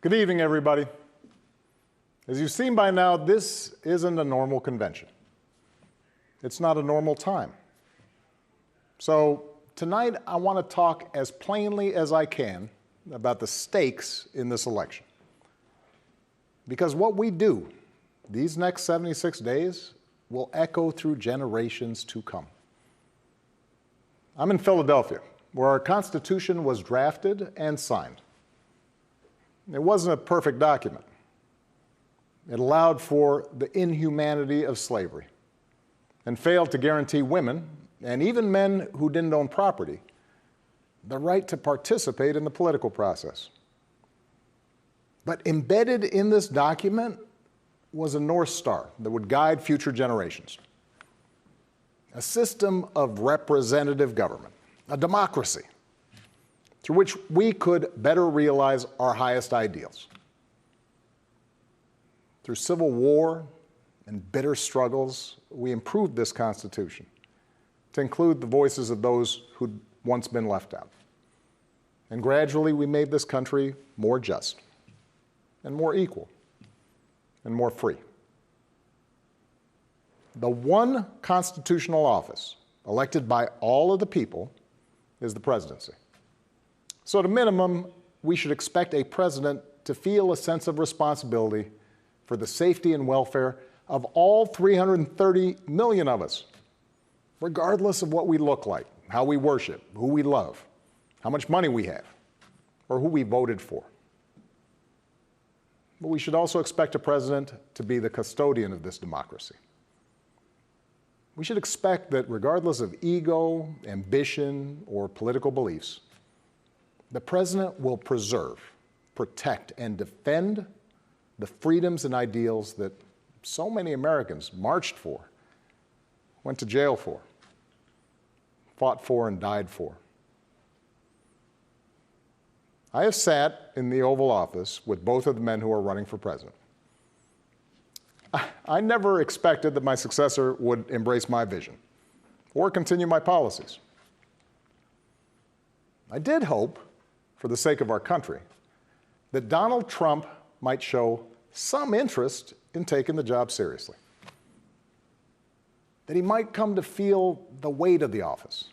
Good evening, everybody. As you've seen by now, this isn't a normal convention. It's not a normal time. So tonight, I want to talk as plainly as I can about the stakes in this election. Because what we do these next 76 days will echo through generations to come. I'm in Philadelphia, where our Constitution was drafted and signed. It wasn't a perfect document. It allowed for the inhumanity of slavery and failed to guarantee women, and even men who didn't own property, the right to participate in the political process. But embedded in this document was a North Star that would guide future generations. A system of representative government, a democracy, through which we could better realize our highest ideals. Through civil war and bitter struggles, we improved this Constitution to include the voices of those who'd once been left out. And gradually, we made this country more just and more equal and more free. The one constitutional office elected by all of the people is the presidency. So at a minimum, we should expect a president to feel a sense of responsibility for the safety and welfare of all 330 million of us, regardless of what we look like, how we worship, who we love, how much money we have, or who we voted for. But we should also expect a president to be the custodian of this democracy. We should expect that regardless of ego, ambition, or political beliefs, the president will preserve, protect, and defend the freedoms and ideals that so many Americans marched for, went to jail for, fought for, and died for. I have sat in the Oval Office with both of the men who are running for president. I never expected that my successor would embrace my vision or continue my policies. I did hope, for the sake of our country, that Donald Trump might show some interest in taking the job seriously. That he might come to feel the weight of the office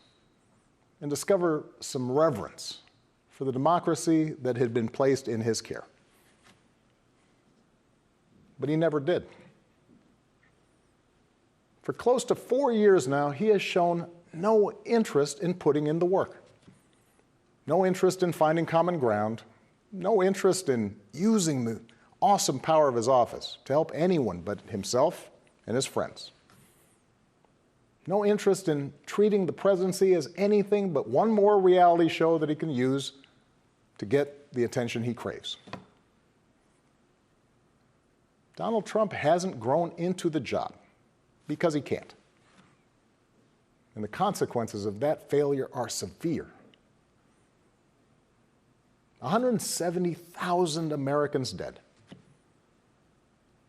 and discover some reverence for the democracy that had been placed in his care. But he never did. For close to 4 years now, he has shown no interest in putting in the work. No interest in finding common ground, no interest in using the awesome power of his office to help anyone but himself and his friends. No interest in treating the presidency as anything but one more reality show that he can use to get the attention he craves. Donald Trump hasn't grown into the job because he can't. And the consequences of that failure are severe. 170,000 Americans dead.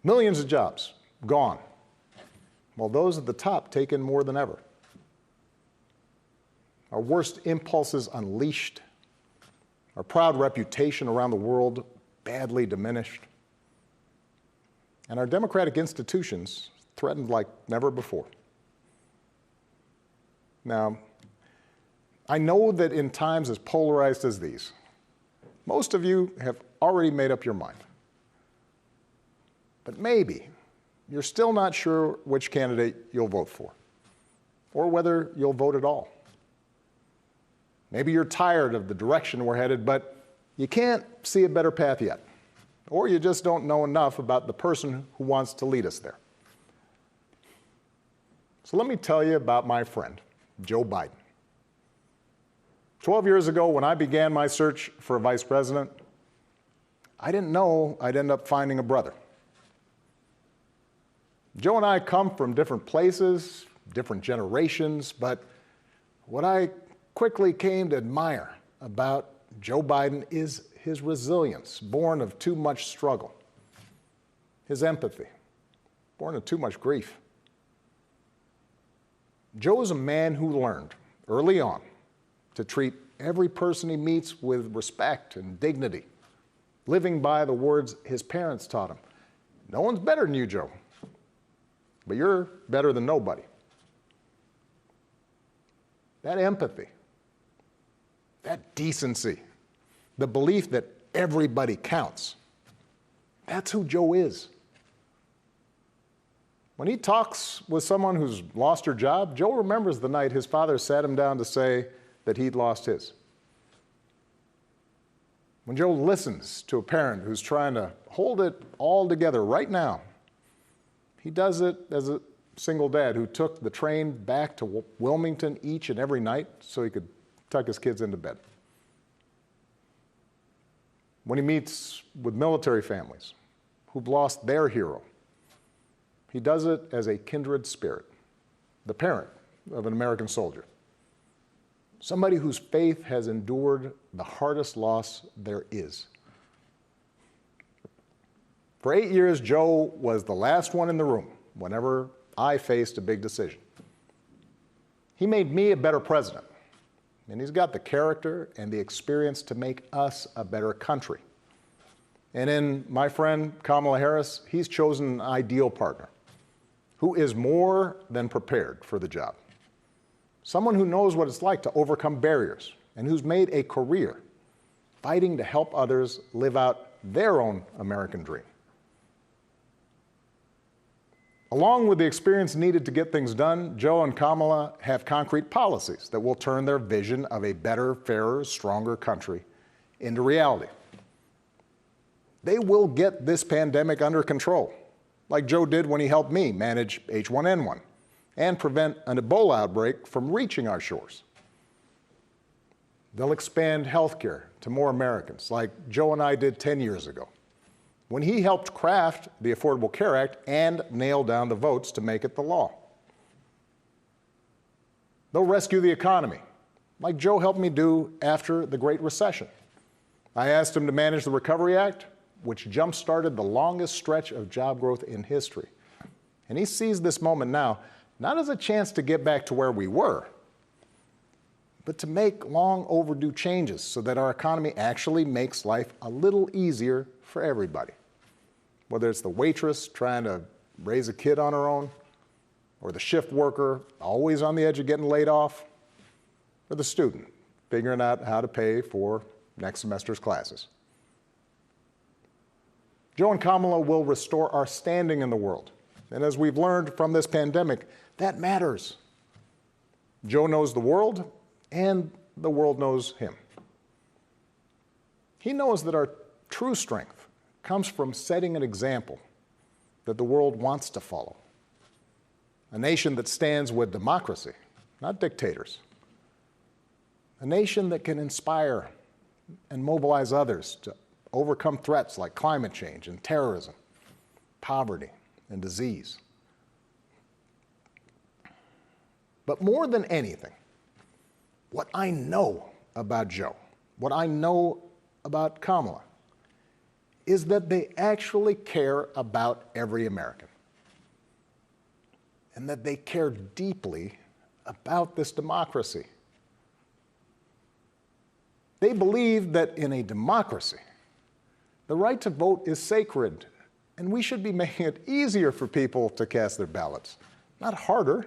Millions of jobs gone, while those at the top take in more than ever. Our worst impulses unleashed, our proud reputation around the world badly diminished, and our democratic institutions threatened like never before. Now, I know that in times as polarized as these, most of you have already made up your mind. But maybe you're still not sure which candidate you'll vote for, or whether you'll vote at all. Maybe you're tired of the direction we're headed, but you can't see a better path yet, or you just don't know enough about the person who wants to lead us there. So let me tell you about my friend, Joe Biden. 12 years ago, when I began my search for a vice president, I didn't know I'd end up finding a brother. Joe and I come from different places, different generations, but what I quickly came to admire about Joe Biden is his resilience, born of too much struggle, his empathy, born of too much grief. Joe is a man who learned early on to treat every person he meets with respect and dignity, living by the words his parents taught him. No one's better than you, Joe, but you're better than nobody. That empathy, that decency, the belief that everybody counts, that's who Joe is. When he talks with someone who's lost her job, Joe remembers the night his father sat him down to say that he'd lost his. When Joe listens to a parent who's trying to hold it all together right now, he does it as a single dad who took the train back to Wilmington each and every night so he could tuck his kids into bed. When he meets with military families who've lost their hero, he does it as a kindred spirit, the parent of an American soldier, somebody whose faith has endured the hardest loss there is. For 8 years, Joe was the last one in the room whenever I faced a big decision. He made me a better president, and he's got the character and the experience to make us a better country. And in my friend Kamala Harris, he's chosen an ideal partner who is more than prepared for the job. Someone who knows what it's like to overcome barriers and who's made a career fighting to help others live out their own American dream. Along with the experience needed to get things done, Joe and Kamala have concrete policies that will turn their vision of a better, fairer, stronger country into reality. They will get this pandemic under control, like Joe did when he helped me manage H1N1 and prevent an Ebola outbreak from reaching our shores. They'll expand healthcare to more Americans, like Joe and I did 10 years ago, when he helped craft the Affordable Care Act and nail down the votes to make it the law. They'll rescue the economy, like Joe helped me do after the Great Recession. I asked him to manage the Recovery Act, which jump-started the longest stretch of job growth in history. And he sees this moment now not as a chance to get back to where we were, but to make long overdue changes so that our economy actually makes life a little easier for everybody. Whether it's the waitress trying to raise a kid on her own, or the shift worker always on the edge of getting laid off, or the student figuring out how to pay for next semester's classes. Joe and Kamala will restore our standing in the world. And as we've learned from this pandemic, that matters. Joe knows the world, and the world knows him. He knows that our true strength comes from setting an example that the world wants to follow. A nation that stands with democracy, not dictators. A nation that can inspire and mobilize others to overcome threats like climate change and terrorism, poverty and disease. But more than anything, what I know about Joe, what I know about Kamala, is that they actually care about every American, and that they care deeply about this democracy. They believe that in a democracy, the right to vote is sacred, and we should be making it easier for people to cast their ballots, not harder.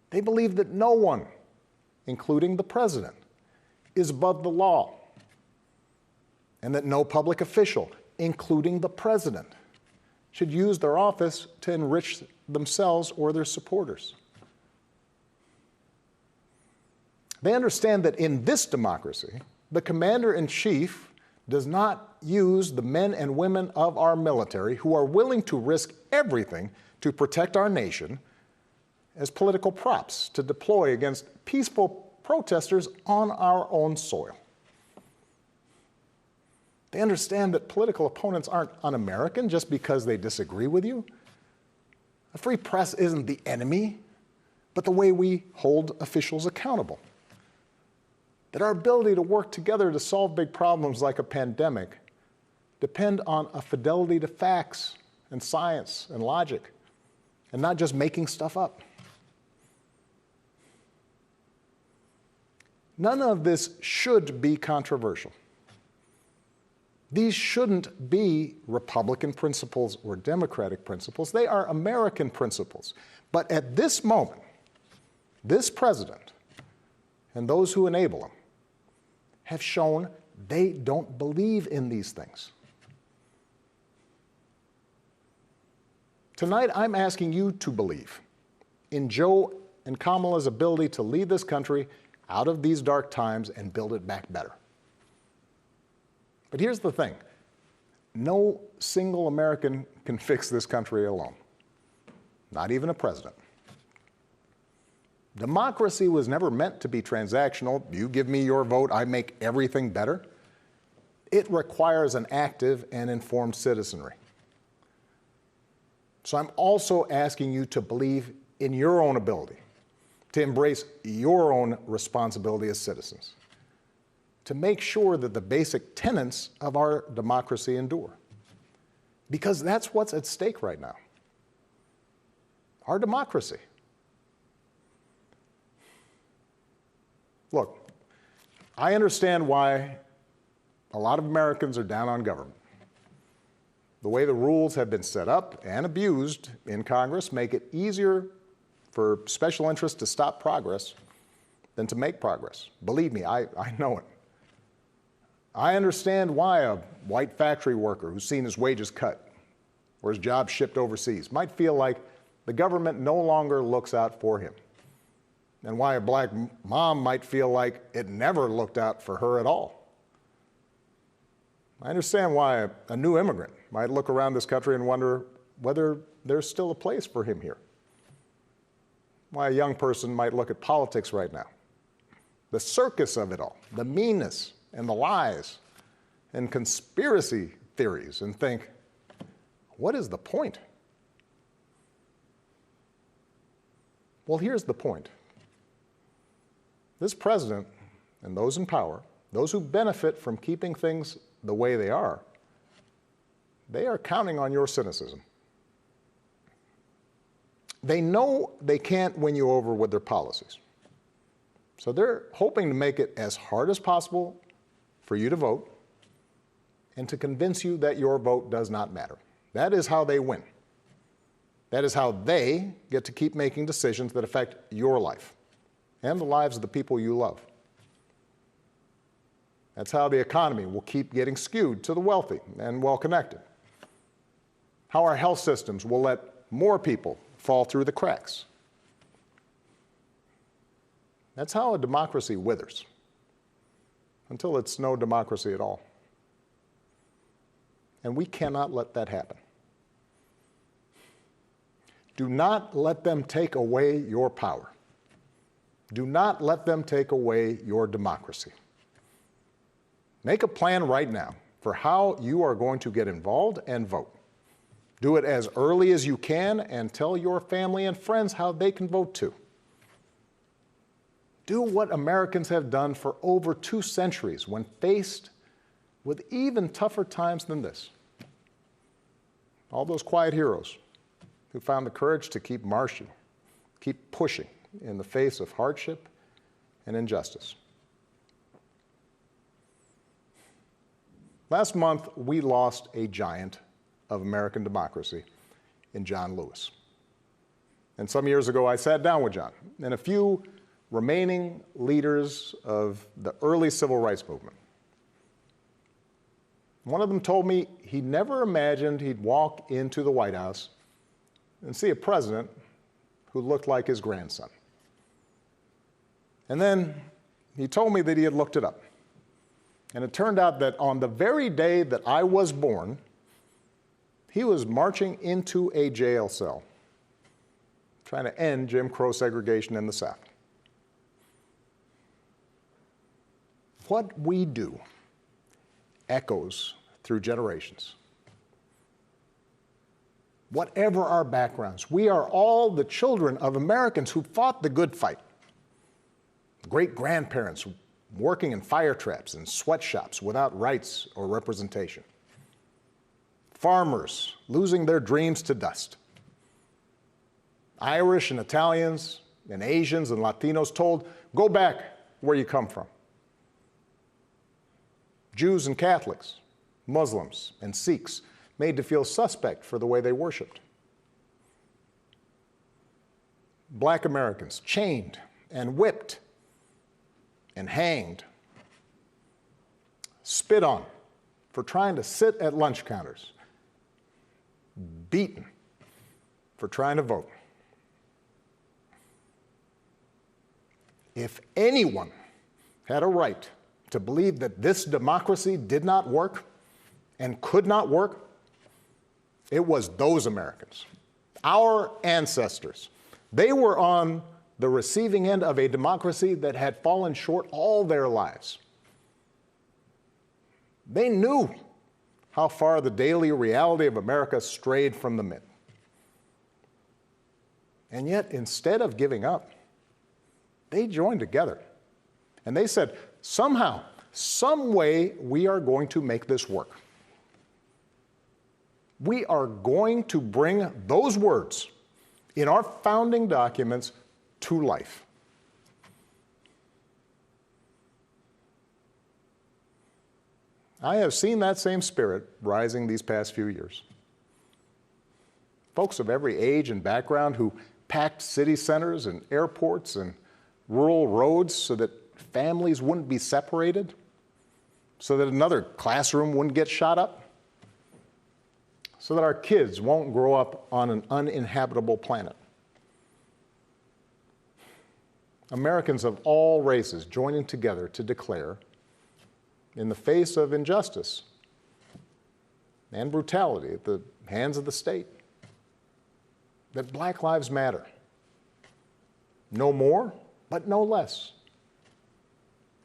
They believe that no one, including the president, is above the law, and that no public official, including the president, should use their office to enrich themselves or their supporters. They understand that in this democracy, the commander-in-chief does not use the men and women of our military who are willing to risk everything to protect our nation as political props to deploy against peaceful protesters on our own soil. They understand that political opponents aren't un-American just because they disagree with you. A free press isn't the enemy, but the way we hold officials accountable. That our ability to work together to solve big problems like a pandemic depend on a fidelity to facts and science and logic, and not just making stuff up. None of this should be controversial. These shouldn't be Republican principles or Democratic principles. They are American principles. But at this moment, this president and those who enable him have shown they don't believe in these things. Tonight, I'm asking you to believe in Joe and Kamala's ability to lead this country out of these dark times and build it back better. But here's the thing. No single American can fix this country alone, not even a president. Democracy was never meant to be transactional. You give me your vote, I make everything better. It requires an active and informed citizenry. So I'm also asking you to believe in your own ability, to embrace your own responsibility as citizens, to make sure that the basic tenets of our democracy endure. Because that's what's at stake right now. Our democracy. Look, I understand why a lot of Americans are down on government. The way the rules have been set up and abused in Congress make it easier for special interests to stop progress than to make progress. Believe me, I know it. I understand why a white factory worker who's seen his wages cut or his job shipped overseas might feel like the government no longer looks out for him, and why a black mom might feel like it never looked out for her at all. I understand why a new immigrant might look around this country and wonder whether there's still a place for him here. Why a young person might look at politics right now, the circus of it all, the meanness and the lies and conspiracy theories, and think, what is the point? Well, here's the point. This president and those in power, those who benefit from keeping things the way they are counting on your cynicism. They know they can't win you over with their policies. So they're hoping to make it as hard as possible for you to vote and to convince you that your vote does not matter. That is how they win. That is how they get to keep making decisions that affect your life and the lives of the people you love. That's how the economy will keep getting skewed to the wealthy and well-connected. How our health systems will let more people fall through the cracks. That's how a democracy withers, until it's no democracy at all. And we cannot let that happen. Do not let them take away your power. Do not let them take away your democracy. Make a plan right now for how you are going to get involved and vote. Do it as early as you can and tell your family and friends how they can vote too. Do what Americans have done for over 2 centuries when faced with even tougher times than this. All those quiet heroes who found the courage to keep marching, keep pushing in the face of hardship and injustice. Last month, we lost a giant of American democracy in John Lewis. And some years ago, I sat down with John and a few remaining leaders of the early civil rights movement. One of them told me he never imagined he'd walk into the White House and see a president who looked like his grandson. And then he told me that he had looked it up. And it turned out that on the very day that I was born, he was marching into a jail cell, trying to end Jim Crow segregation in the South. What we do echoes through generations. Whatever our backgrounds, we are all the children of Americans who fought the good fight. Great-grandparents working in fire traps and sweatshops without rights or representation. Farmers losing their dreams to dust. Irish and Italians and Asians and Latinos told, go back where you come from. Jews and Catholics Muslims, and Sikhs made to feel suspect for the way they worshiped. Black Americans chained and whipped and hanged, spit on for trying to sit at lunch counters, beaten for trying to vote. If anyone had a right to believe that this democracy did not work and could not work, it was those Americans, our ancestors. They were on the receiving end of a democracy that had fallen short all their lives. They knew how far the daily reality of America strayed from the myth. And yet, instead of giving up, they joined together. And they said, somehow, some way, we are going to make this work. We are going to bring those words in our founding documents to life. I have seen that same spirit rising these past few years. Folks of every age and background who packed city centers and airports and rural roads so that families wouldn't be separated, so that another classroom wouldn't get shot up, so that our kids won't grow up on an uninhabitable planet. Americans of all races joining together to declare, in the face of injustice and brutality at the hands of the state, that Black lives matter. No more, but no less.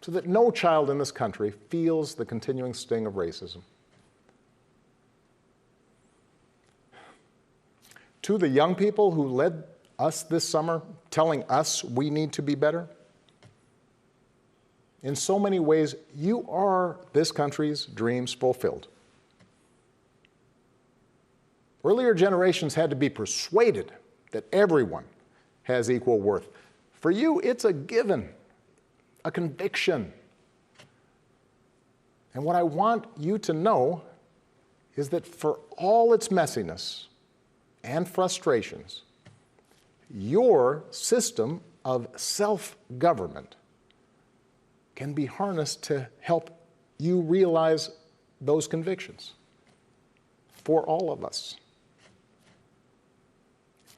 So that no child in this country feels the continuing sting of racism. To the young people who led us this summer, telling us we need to be better, in so many ways, you are this country's dreams fulfilled. Earlier generations had to be persuaded that everyone has equal worth. For you, it's a given, a conviction. And what I want you to know is that for all its messiness and frustrations, your system of self-government can be harnessed to help you realize those convictions for all of us.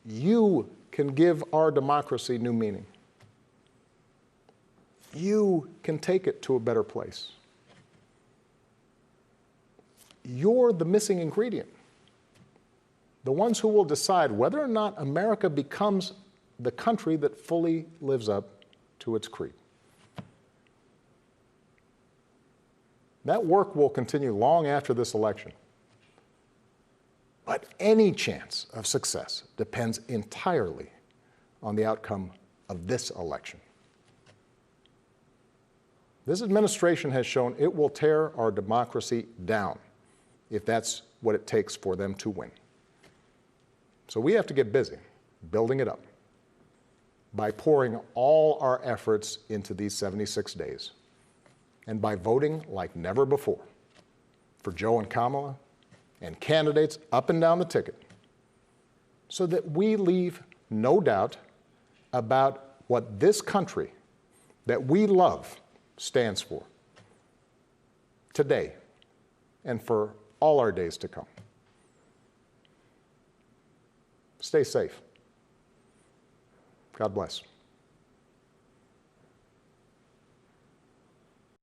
You can give our democracy new meaning. You can take it to a better place. You're the missing ingredient. The ones who will decide whether or not America becomes the country that fully lives up to its creed. That work will continue long after this election. But any chance of success depends entirely on the outcome of this election. This administration has shown it will tear our democracy down if that's what it takes for them to win. So we have to get busy building it up by pouring all our efforts into these 76 days and by voting like never before for Joe and Kamala and candidates up and down the ticket so that we leave no doubt about what this country that we love stands for today and for all our days to come. Stay safe. God bless.